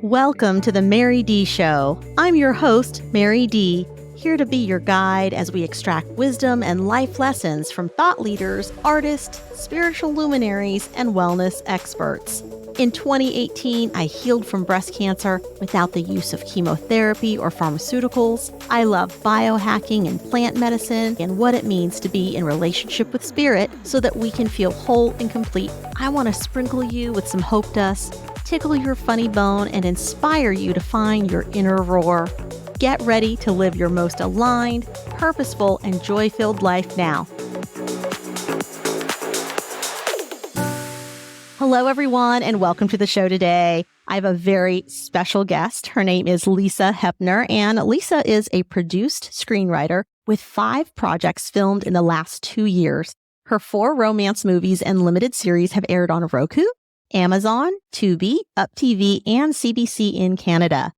Welcome to the Mary Dee Show. I'm your host, Mary Dee, here to be your guide as we extract wisdom and life lessons from thought leaders, artists, spiritual luminaries, and wellness experts. In 2018, I healed from breast cancer without the use of chemotherapy or pharmaceuticals. I love biohacking and plant medicine and what it means to be in relationship with spirit so that we can feel whole and complete. I want to sprinkle you with some hope dust, tickle your funny bone, and inspire you to find your inner roar. Get ready to live your most aligned, purposeful, and joy-filled life now. Hello, everyone, and welcome to the show today. I have a very special guest. Her name is Lisa Hepner, and Lisa is a produced screenwriter with 5 projects filmed in the last 2 years. Her 4 romance movies and limited series have aired on Roku, Amazon, Tubi, UpTV, and CBC in Canada.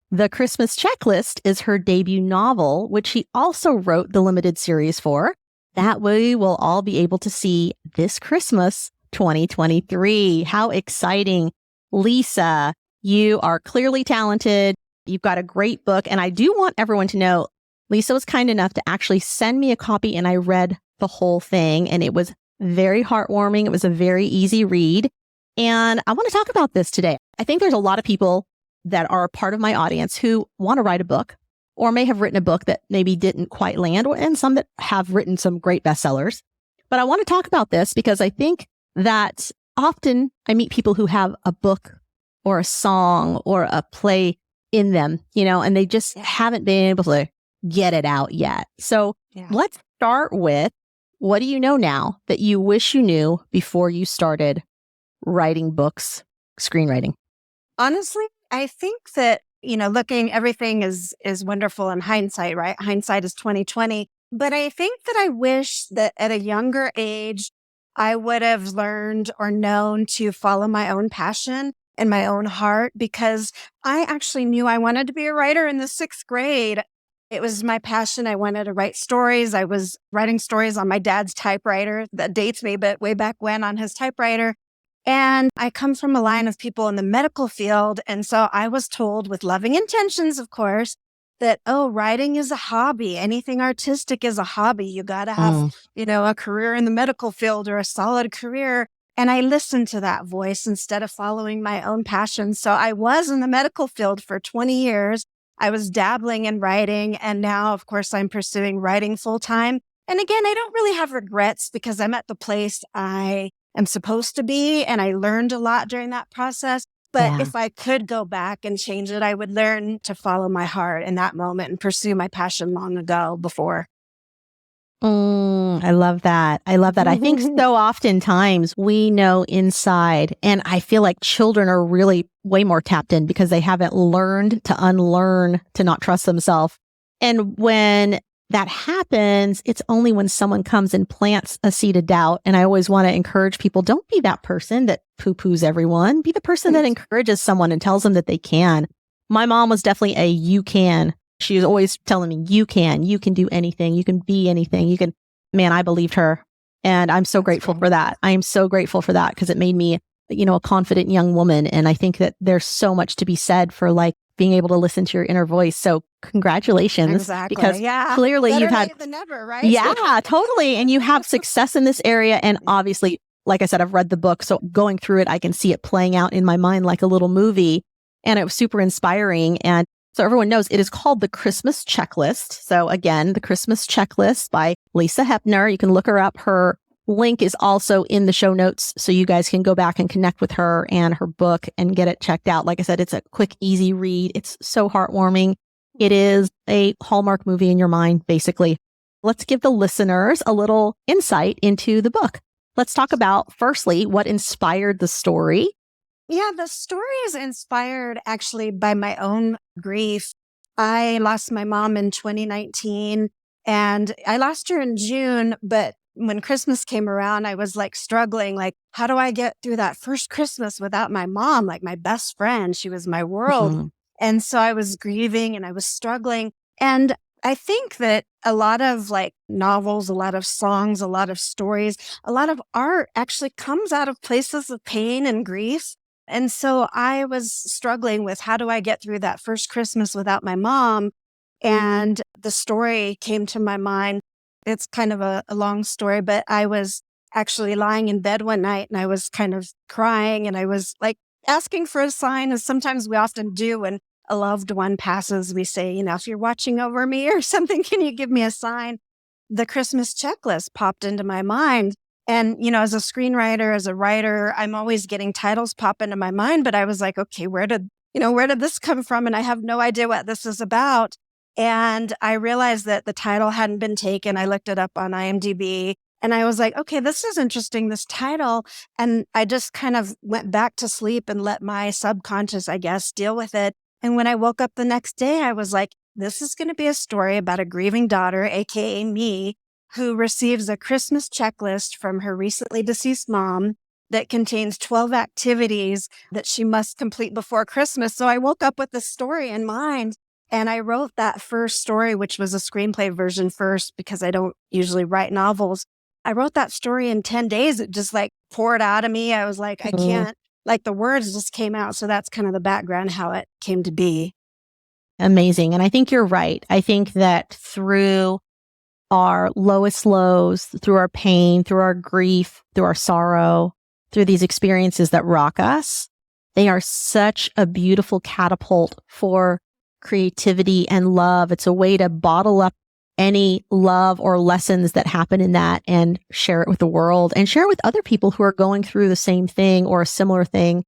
The Christmas Checklist is her debut novel, which she also wrote the limited series for. That we will all be able to see this Christmas 2023. How exciting. Lisa, you are clearly talented. You've got a great book. And I do want everyone to know, Lisa was kind enough to actually send me a copy and I read the whole thing. And it was very heartwarming. It was a very easy read. And I want to talk about this today. I think there's a lot of people that are a part of my audience who want to write a book or may have written a book that maybe didn't quite land, and some that have written some great bestsellers. But I want to talk about this because I think that often I meet people who have a book or a song or a play in them, and they just haven't been able to get it out yet. So let's start with, what do you know now that you wish you knew before you started writing books, screenwriting? Honestly, I think that, looking, everything is wonderful in hindsight, right? Hindsight is 2020. But I think that I wish that at a younger age, I would have learned or known to follow my own passion and my own heart, because I actually knew I wanted to be a writer in the 6th grade. It was my passion. I wanted to write stories. I was writing stories on my dad's typewriter. That dates me, but way back when, on his typewriter. And I come from a line of people in the medical field. And so I was told, with loving intentions, of course, that, writing is a hobby. Anything artistic is a hobby. You got to have, a career in the medical field or a solid career. And I listened to that voice instead of following my own passion. So I was in the medical field for 20 years. I was dabbling in writing. And now, of course, I'm pursuing writing full time. And again, I don't really have regrets because I'm at the place I am supposed to be. And I learned a lot during that process. But if I could go back and change it, I would learn to follow my heart in that moment and pursue my passion long ago before. I love that. I think so oftentimes we know inside, and I feel like children are really way more tapped in because they haven't learned to unlearn to not trust themselves. And when that happens, it's only when someone comes and plants a seed of doubt. And I always want to encourage people, don't be that person that poo-poos everyone. Be the person that encourages someone and tells them that they can. My mom was definitely a you can. She was always telling me, you can do anything. You can be anything. Man, I believed her. And I'm so grateful for that. I am so grateful for that because it made me, a confident young woman. And I think that there's so much to be said for being able to listen to your inner voice. So congratulations. Exactly. Because clearly Better you've had late than never, right? Yeah, totally. And you have success in this area. And obviously, like I said, I've read the book. So going through it, I can see it playing out in my mind like a little movie. And it was super inspiring. And so everyone knows it is called The Christmas Checklist. So again, The Christmas Checklist by Lisa Hepner. You can look her up. Her link is also in the show notes. So you guys can go back and connect with her and her book and get it checked out. Like I said, it's a quick, easy read. It's so heartwarming. It is a Hallmark movie in your mind, basically. Let's give the listeners a little insight into the book. Let's talk about, firstly, what inspired the story. Yeah, the story is inspired actually by my own grief. I lost my mom in 2019 and I lost her in June, but when Christmas came around, I was struggling, how do I get through that first Christmas without my mom, my best friend? She was my world. And so I was grieving and I was struggling. And I think that a lot of novels, a lot of songs, a lot of stories, a lot of art actually comes out of places of pain and grief. And so I was struggling with how do I get through that first Christmas without my mom? And the story came to my mind. It's kind of a long story, but I was actually lying in bed one night and I was kind of crying and I was like asking for a sign, as sometimes we often do when a loved one passes. We say, if you're watching over me or something, can you give me a sign? The Christmas checklist popped into my mind. And, as a screenwriter, as a writer, I'm always getting titles pop into my mind, but I was like, okay, where did this come from? And I have no idea what this is about. And I realized that the title hadn't been taken. I looked it up on IMDb and I was like, okay, this is interesting, this title. And I just kind of went back to sleep and let my subconscious, I guess, deal with it. And when I woke up the next day, I was like, this is going to be a story about a grieving daughter, AKA me, who receives a Christmas checklist from her recently deceased mom that contains 12 activities that she must complete before Christmas. So I woke up with this story in mind and I wrote that first story, which was a screenplay version first because I don't usually write novels. I wrote that story in 10 days. It just like poured out of me. I was like, I can't, like the words just came out. So that's kind of the background, how it came to be. Amazing. And I think you're right. I think that through our lowest lows, through our pain, through our grief, through our sorrow, through these experiences that rock us, they are such a beautiful catapult for creativity and love. It's a way to bottle up any love or lessons that happen in that and share it with the world and share it with other people who are going through the same thing or a similar thing.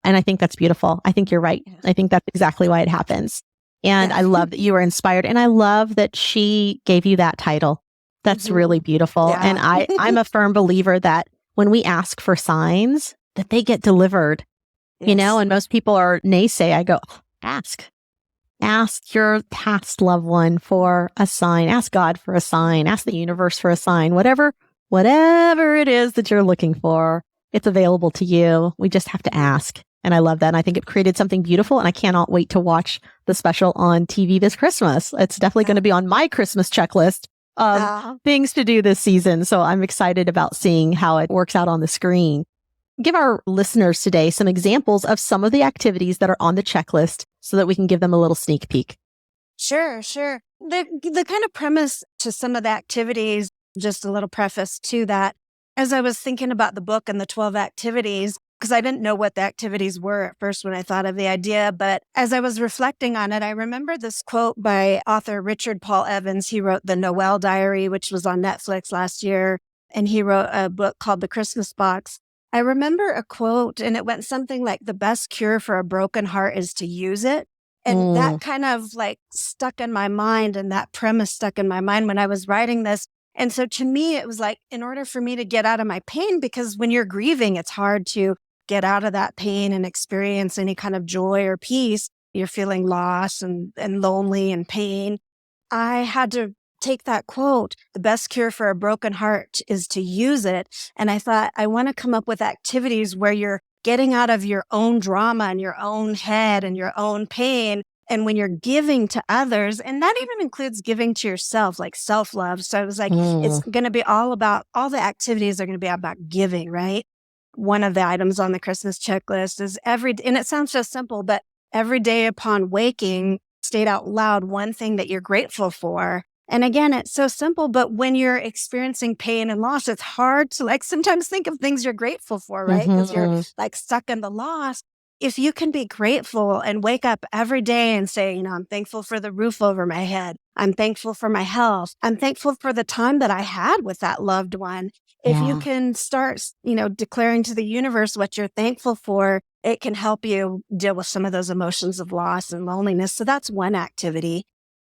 And I think that's beautiful. I think you're right. I think that's exactly why it happens. And I love that you were inspired. And I love that she gave you that title. That's really beautiful. Yeah. And I'm a firm believer that when we ask for signs, that they get delivered, and most people are naysay. I go, ask your past loved one for a sign. Ask God for a sign. Ask the universe for a sign. Whatever it is that you're looking for, it's available to you. We just have to ask. And I love that. And I think it created something beautiful. And I cannot wait to watch the special on TV this Christmas. It's definitely going to be on my Christmas checklist of things to do this season. So I'm excited about seeing how it works out on the screen. Give our listeners today some examples of some of the activities that are on the checklist so that we can give them a little sneak peek. Sure. The kind of premise to some of the activities, just a little preface to that, as I was thinking about the book and the 12 activities, because I didn't know what the activities were at first when I thought of the idea. But as I was reflecting on it, I remember this quote by author Richard Paul Evans. He wrote The Noel Diary, which was on Netflix last year. And he wrote a book called The Christmas Box. I remember a quote and it went something like, the best cure for a broken heart is to use it. And that kind of like stuck in my mind, and that premise stuck in my mind when I was writing this. And so to me, it was like, in order for me to get out of my pain, because when you're grieving, it's hard to get out of that pain and experience any kind of joy or peace. You're feeling loss and lonely and pain. I had to take that quote, the best cure for a broken heart is to use it. And I thought, I want to come up with activities where you're getting out of your own drama and your own head and your own pain. And when you're giving to others, and that even includes giving to yourself, like self-love. So I was like, it's going to be all the activities are going to be about giving, right? One of the items on the Christmas checklist is and it sounds so simple, but every day upon waking, state out loud one thing that you're grateful for. And again, it's so simple, but when you're experiencing pain and loss, it's hard to like sometimes think of things you're grateful for, right? Because you're like stuck in the loss. If you can be grateful and wake up every day and say, I'm thankful for the roof over my head. I'm thankful for my health. I'm thankful for the time that I had with that loved one. If you can start, declaring to the universe what you're thankful for, it can help you deal with some of those emotions of loss and loneliness. So that's one activity.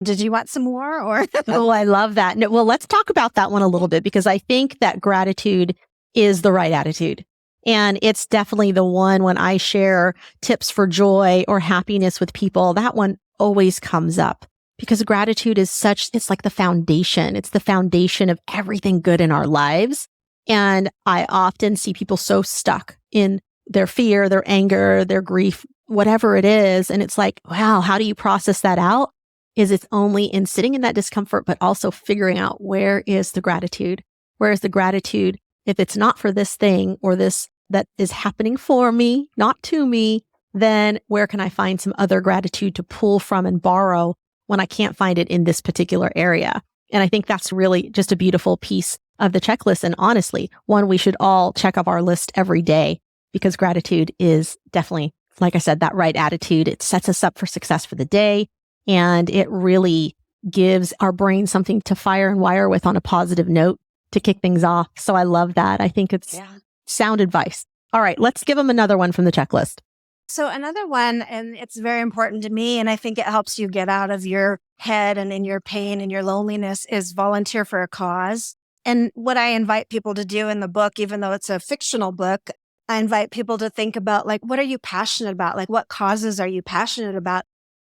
Did you want some more or? Oh, I love that. No, well, let's talk about that one a little bit, because I think that gratitude is the right attitude. And it's definitely the one when I share tips for joy or happiness with people, that one always comes up, because gratitude is it's like the foundation. It's the foundation of everything good in our lives. And I often see people so stuck in their fear, their anger, their grief, whatever it is. And it's like, wow, how do you process that out? It's only in sitting in that discomfort, but also figuring out where is the gratitude? Where is the gratitude? If it's not for this thing or this that is happening for me, not to me, then where can I find some other gratitude to pull from and borrow when I can't find it in this particular area? And I think that's really just a beautiful piece of the checklist. And honestly, one we should all check off our list every day, because gratitude is definitely, like I said, that right attitude. It sets us up for success for the day. And it really gives our brain something to fire and wire with on a positive note to kick things off. So I love that. I think it's sound advice. All right, let's give them another one from the checklist. So another one, and it's very important to me, and I think it helps you get out of your head and in your pain and your loneliness, is volunteer for a cause. And what I invite people to do in the book, even though it's a fictional book, I invite people to think about, like, what are you passionate about? Like, what causes are you passionate about?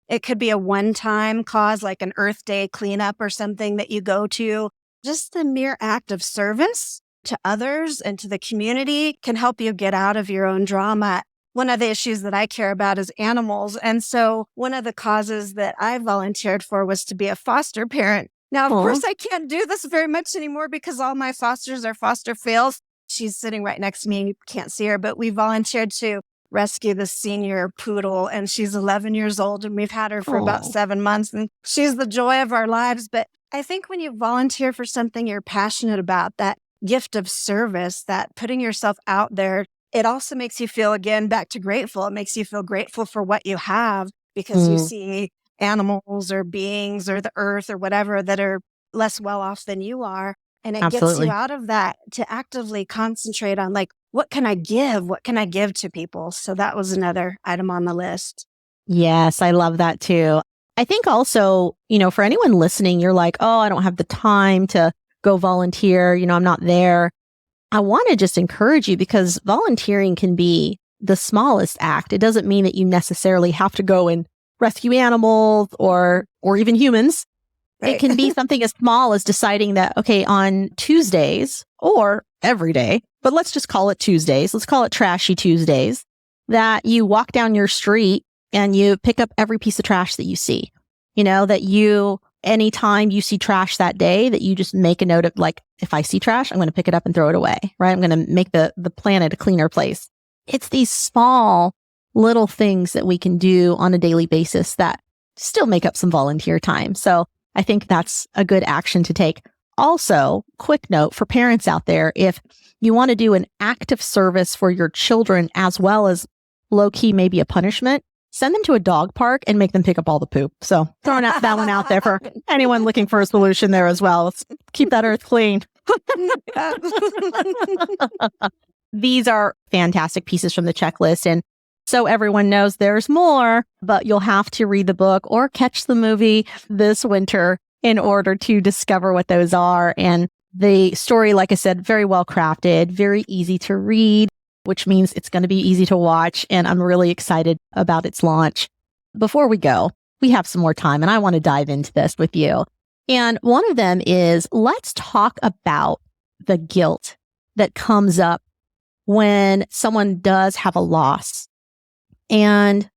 It could be a one-time cause, like an Earth Day cleanup or something that you go to. Just the mere act of service to others and to the community can help you get out of your own drama. One of the issues that I care about is animals. And so one of the causes that I volunteered for was to be a foster parent. Now, of course, I can't do this very much anymore because all my fosters are foster fails. She's sitting right next to me. You can't see her, but we volunteered to rescue the senior poodle, and she's 11 years old, and we've had her for about 7 months, and she's the joy of our lives. But I think when you volunteer for something you're passionate about, that gift of service, that putting yourself out there, it also makes you feel, again, back to grateful. It makes you feel grateful for what you have because you see animals or beings or the earth or whatever that are less well off than you are. And it gets you out of that to actively concentrate on, like, what can I give? What can I give to people? So that was another item on the list. Yes, I love that too. I think also, for anyone listening, you're like, oh, I don't have the time to go volunteer. I'm not there. I want to just encourage you, because volunteering can be the smallest act. It doesn't mean that you necessarily have to go and rescue animals or even humans. Right. It can be something as small as deciding that, okay, on Tuesdays or every day, but let's just call it Tuesdays. Let's call it Trashy Tuesdays, that you walk down your street and you pick up every piece of trash that you see. That anytime you see trash that day, that you just make a note of, like, if I see trash, I'm going to pick it up and throw it away, right? I'm going to make the planet a cleaner place. It's these small little things that we can do on a daily basis that still make up some volunteer time. So I think that's a good action to take. Also, quick note for parents out there, if you want to do an act of service for your children as well as low-key maybe a punishment, send them to a dog park and make them pick up all the poop. So throwing out that one out there for anyone looking for a solution there as well. Let's keep that earth clean. These are fantastic pieces from the checklist. And so everyone knows there's more, but you'll have to read the book or catch the movie this winter in order to discover what those are. And the story, like I said, very well crafted, very easy to read, which means it's going to be easy to watch. And I'm really excited about its launch. Before we go, we have some more time and I want to dive into this with you. And one of them is, let's talk about the guilt that comes up when someone does have a loss, and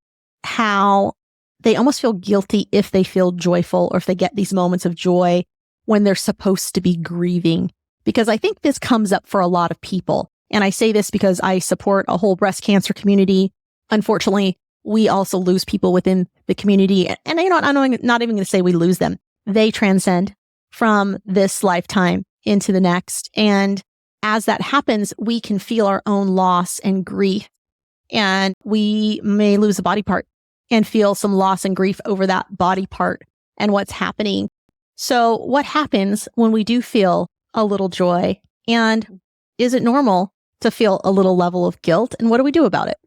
how they almost feel guilty if they feel joyful or if they get these moments of joy when they're supposed to be grieving. Because I think this comes up for a lot of people. And I say this because I support a whole breast cancer community. Unfortunately, we also lose people within the community. And I'm not even going to say we lose them. They transcend from this lifetime into the next. And as that happens, we can feel our own loss and grief. And we may lose a body part and feel some loss and grief over that body part and what's happening. So what happens when we do feel a little joy? And is it normal to feel a little level of guilt? And what do we do about it?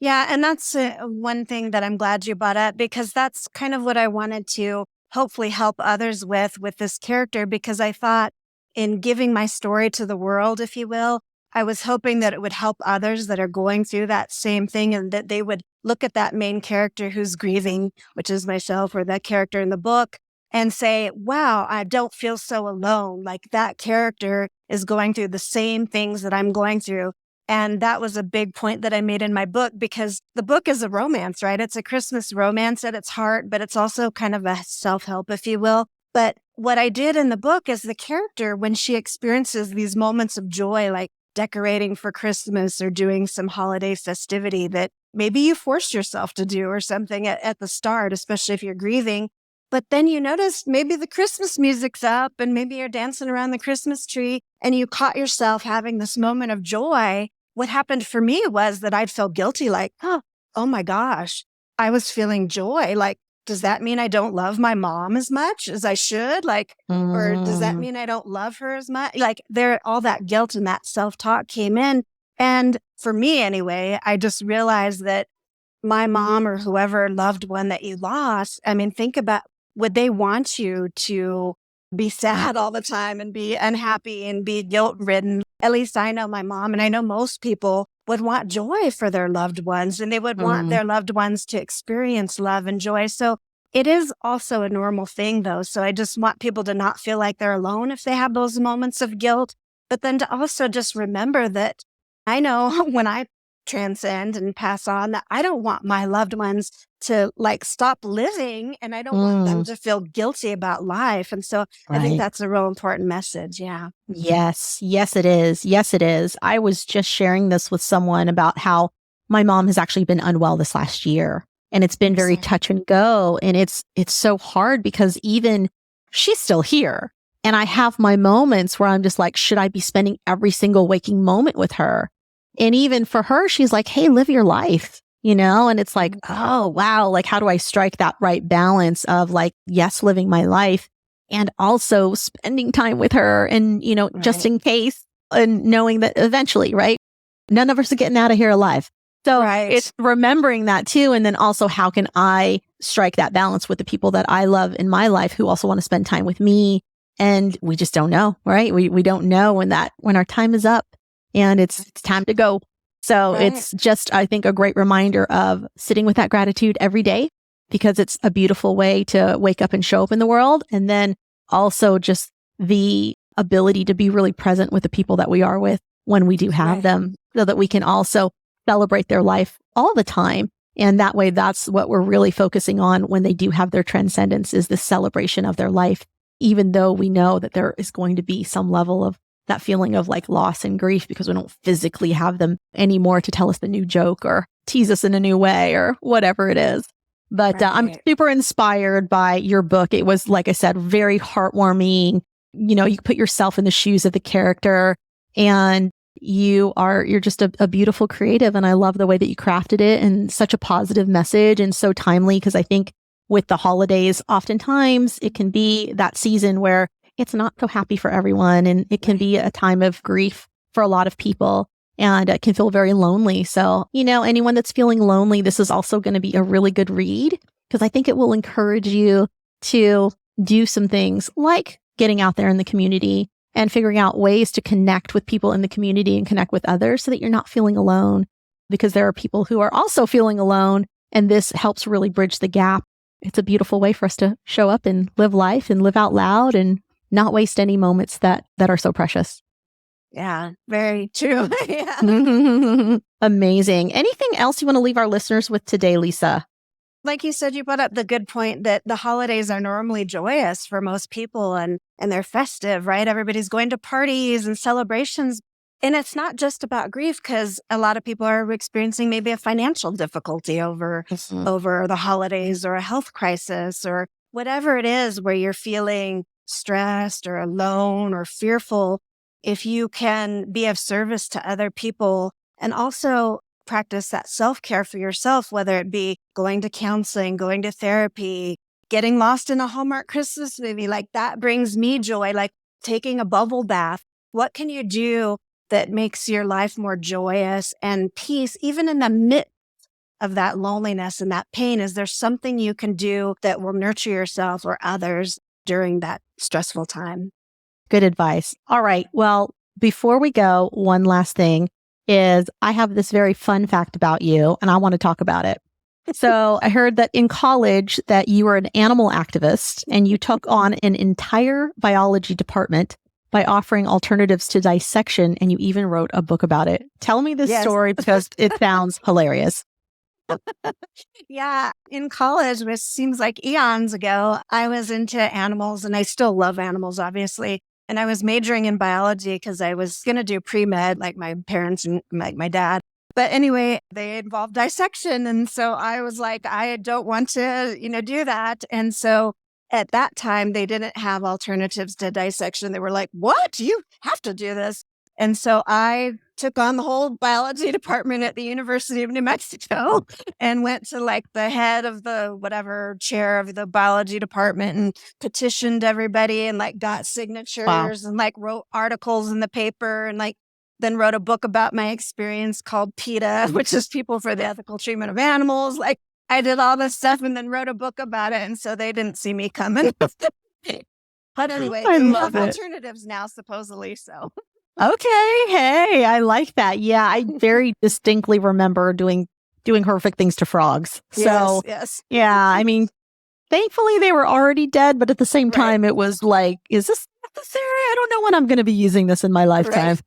Yeah, and that's one thing that I'm glad you brought up, because that's kind of what I wanted to hopefully help others with this character, because I thought in giving my story to the world, if you will, I was hoping that it would help others that are going through that same thing, and that they would look at that main character who's grieving, which is myself or that character in the book, and say, wow, I don't feel so alone. Like, that character is going through the same things that I'm going through. And that was a big point that I made in my book, because the book is a romance, right? It's a Christmas romance at its heart, but it's also kind of a self-help, if you will. But what I did in the book is the character, when she experiences these moments of joy, like decorating for Christmas or doing some holiday festivity that maybe you forced yourself to do or something at the start, especially if you're grieving. But then you notice maybe the Christmas music's up and maybe you're dancing around the Christmas tree and you caught yourself having this moment of joy. What happened for me was that I'd feel guilty, like, oh my gosh, I was feeling joy. Like, does that mean I don't love my mom as much as I should? Like, or does that mean I don't love her as much? Like, all that guilt and that self-talk came in. And for me anyway, I just realized that my mom or whoever loved one that you lost, I mean, think about, would they want you to be sad all the time and be unhappy and be guilt-ridden? At least I know my mom, and I know most people would want joy for their loved ones, and they would want their loved ones to experience love and joy. So it is also a normal thing, though. So I just want people to not feel like they're alone if they have those moments of guilt, but then to also just remember that I know when I transcend and pass on that I don't want my loved ones to like stop living, and I don't want them to feel guilty about life. And so I think that's a real important message. Yeah. Yes. Yes, it is. Yes, it is. I was just sharing this with someone about how my mom has actually been unwell this last year, and it's been very touch and go. And it's so hard because even she's still here. And I have my moments where I'm just like, should I be spending every single waking moment with her? And even for her, she's like, hey, live your life, and it's like, oh, wow. Like, how do I strike that right balance of like, yes, living my life and also spending time with her and, just in case, and knowing that eventually, right? None of us are getting out of here alive. So it's remembering that too. And then also, how can I strike that balance with the people that I love in my life who also want to spend time with me? And we just don't know, right? We don't know when our time is up. And it's time to go. So it's just, I think, a great reminder of sitting with that gratitude every day, because it's a beautiful way to wake up and show up in the world. And then also just the ability to be really present with the people that we are with when we do have them, so that we can also celebrate their life all the time. And that way, that's what we're really focusing on when they do have their transcendence, is the celebration of their life, even though we know that there is going to be some level of that feeling of like loss and grief because we don't physically have them anymore to tell us the new joke or tease us in a new way or whatever it is. But I'm super inspired by your book. It was, like I said, very heartwarming. You put yourself in the shoes of the character, and you're just a beautiful creative. And I love the way that you crafted it, and such a positive message and so timely, because I think with the holidays, oftentimes it can be that season where it's not so happy for everyone. And it can be a time of grief for a lot of people, and it can feel very lonely. So, anyone that's feeling lonely, this is also going to be a really good read, because I think it will encourage you to do some things like getting out there in the community and figuring out ways to connect with people in the community and connect with others so that you're not feeling alone, because there are people who are also feeling alone. And this helps really bridge the gap. It's a beautiful way for us to show up and live life and live out loud and not waste any moments that are so precious. Yeah, very true. Yeah. Amazing. Anything else you want to leave our listeners with today, Lisa? Like you said, you brought up the good point that the holidays are normally joyous for most people, and they're festive, right? Everybody's going to parties and celebrations. And it's not just about grief, because a lot of people are experiencing maybe a financial difficulty over the holidays, or a health crisis, or whatever it is where you're feeling stressed or alone or fearful. If you can be of service to other people and also practice that self-care for yourself, whether it be going to counseling, going to therapy, getting lost in a Hallmark Christmas movie, like that brings me joy, like taking a bubble bath. What can you do that makes your life more joyous and peace, even in the midst of that loneliness and that pain? Is there something you can do that will nurture yourself or others during that stressful time? Good advice. All right. Well, before we go, one last thing is I have this very fun fact about you, and I want to talk about it. So I heard that in college that you were an animal activist, and you took on an entire biology department by offering alternatives to dissection, and you even wrote a book about it. Tell me this story, because it sounds hilarious. Yeah. In college, which seems like eons ago, I was into animals, and I still love animals, obviously. And I was majoring in biology because I was going to do pre-med, like my parents and my dad. But anyway, they involved dissection. And so I was like, I don't want to, do that. And so at that time, they didn't have alternatives to dissection. They were like, what? You have to do this. And so I took on the whole biology department at the University of New Mexico and went to like the head of the whatever chair of the biology department and petitioned everybody and like got signatures and like wrote articles in the paper and like then wrote a book about my experience called PETA, which is People for the Ethical Treatment of Animals. Like I did all this stuff and then wrote a book about it. And so they didn't see me coming. But anyway, they have alternatives now, supposedly. So. Okay. Hey, I like that. Yeah, I very distinctly remember doing horrific things to frogs. So, yes. Yeah, I mean, thankfully they were already dead, but at the same time, it was like, is this necessary? I don't know when I'm going to be using this in my lifetime.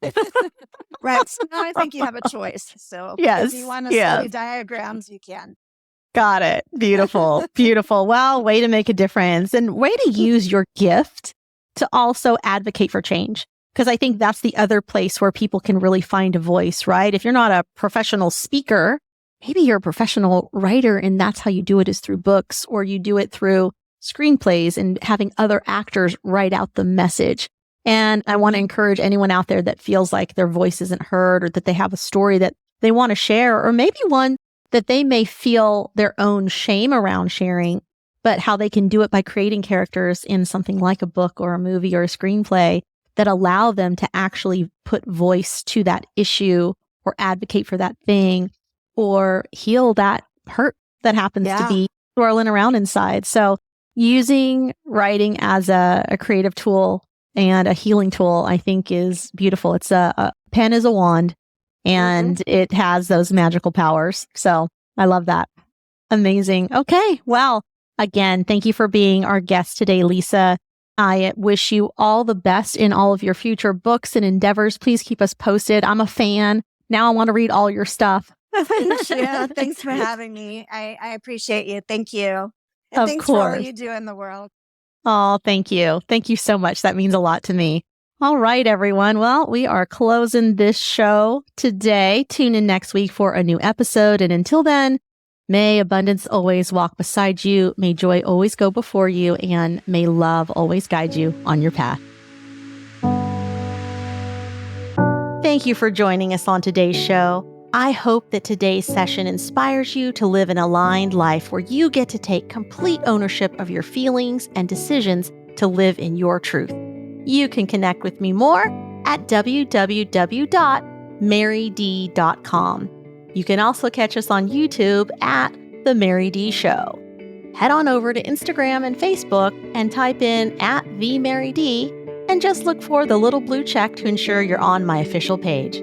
Right. So now I think you have a choice. So if you want to study diagrams, you can. Got it. Beautiful. Beautiful. Well, way to make a difference and way to use your gift to also advocate for change. Because I think that's the other place where people can really find a voice, right? If you're not a professional speaker, maybe you're a professional writer and that's how you do it is through books or you do it through screenplays and having other actors write out the message. And I want to encourage anyone out there that feels like their voice isn't heard or that they have a story that they want to share or maybe one that they may feel their own shame around sharing, but how they can do it by creating characters in something like a book or a movie or a screenplay that allow them to actually put voice to that issue or advocate for that thing or heal that hurt that happens to be swirling around inside. So using writing as a creative tool and a healing tool, I think is beautiful. It's a pen is a wand and it has those magical powers. So I love that. Amazing. Okay. Well, again, thank you for being our guest today, Lisa. I wish you all the best in all of your future books and endeavors. Please keep us posted. I'm a fan. Now I want to read all your stuff. Yeah, thanks for having me. I appreciate you. Thank you. And thanks for all you do in the world. Oh, thank you. Thank you so much. That means a lot to me. All right, everyone. Well, we are closing this show today. Tune in next week for a new episode. And until then, may abundance always walk beside you. May joy always go before you. And may love always guide you on your path. Thank you for joining us on today's show. I hope that today's session inspires you to live an aligned life where you get to take complete ownership of your feelings and decisions to live in your truth. You can connect with me more at www.maryd.com. You can also catch us on YouTube at The Mary Dee Show. Head on over to Instagram and Facebook and type in at The Mary Dee and just look for the little blue check to ensure you're on my official page.